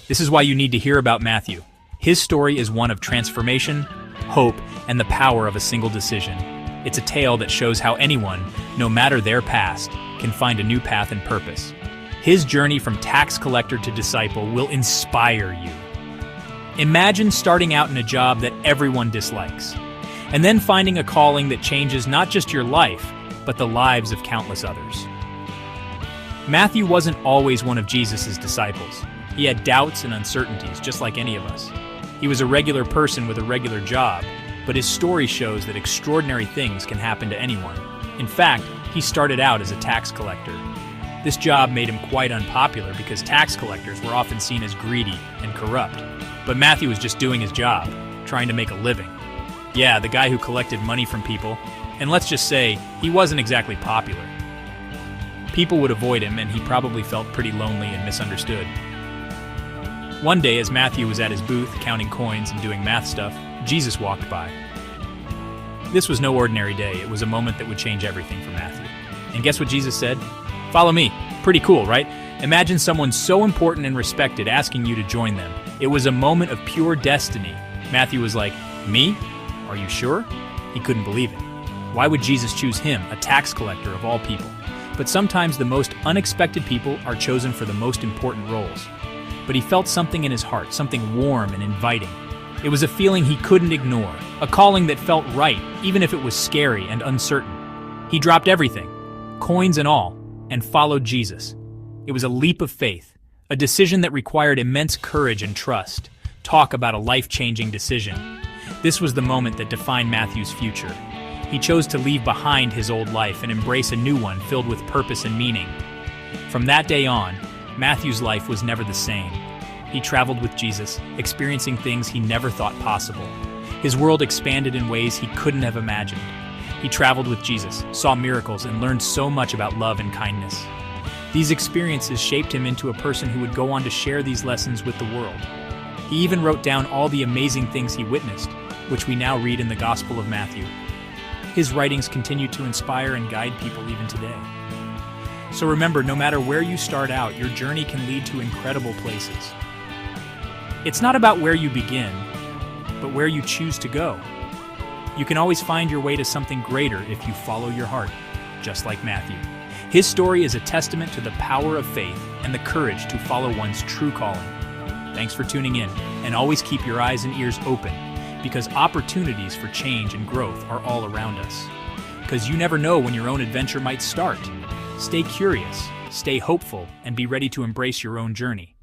This is why you need to hear about Matthew. His story is one of transformation, hope, and the power of a single decision. It's a tale that shows how anyone, no matter their past, can find a new path and purpose. His journey from tax collector to disciple will inspire you. Imagine starting out in a job that everyone dislikes, and then finding a calling that changes not just your life, but the lives of countless others. Matthew wasn't always one of Jesus' disciples. He had doubts and uncertainties, just like any of us. He was a regular person with a regular job, but his story shows that extraordinary things can happen to anyone. In fact, he started out as a tax collector. This job made him quite unpopular because tax collectors were often seen as greedy and corrupt. But Matthew was just doing his job, trying to make a living. Yeah, the guy who collected money from people, and let's just say, he wasn't exactly popular. People would avoid him, and he probably felt pretty lonely and misunderstood. One day, as Matthew was at his booth, counting coins and doing math stuff, Jesus walked by. This was no ordinary day. It was a moment that would change everything for Matthew. And guess what Jesus said? Follow me. Pretty cool, right? Imagine someone so important and respected asking you to join them. It was a moment of pure destiny. Matthew was like, me? Are you sure? He couldn't believe it. Why would Jesus choose him, a tax collector of all people? But sometimes the most unexpected people are chosen for the most important roles. But he felt something in his heart, something warm and inviting. It was a feeling he couldn't ignore, a calling that felt right, even if it was scary and uncertain. He dropped everything, coins and all, and followed Jesus. It was a leap of faith, a decision that required immense courage and trust. Talk about a life-changing decision. This was the moment that defined Matthew's future. He chose to leave behind his old life and embrace a new one filled with purpose and meaning. From that day on, Matthew's life was never the same. He traveled with Jesus, experiencing things he never thought possible. His world expanded in ways he couldn't have imagined. He traveled with Jesus, saw miracles, and learned so much about love and kindness. These experiences shaped him into a person who would go on to share these lessons with the world. He even wrote down all the amazing things he witnessed, which we now read in the Gospel of Matthew. His writings continue to inspire and guide people even today. So remember, no matter where you start out, your journey can lead to incredible places. It's not about where you begin, but where you choose to go. You can always find your way to something greater if you follow your heart, just like Matthew. His story is a testament to the power of faith and the courage to follow one's true calling. Thanks for tuning in, and always keep your eyes and ears open, because opportunities for change and growth are all around us. Because you never know when your own adventure might start. Stay curious, stay hopeful, and be ready to embrace your own journey.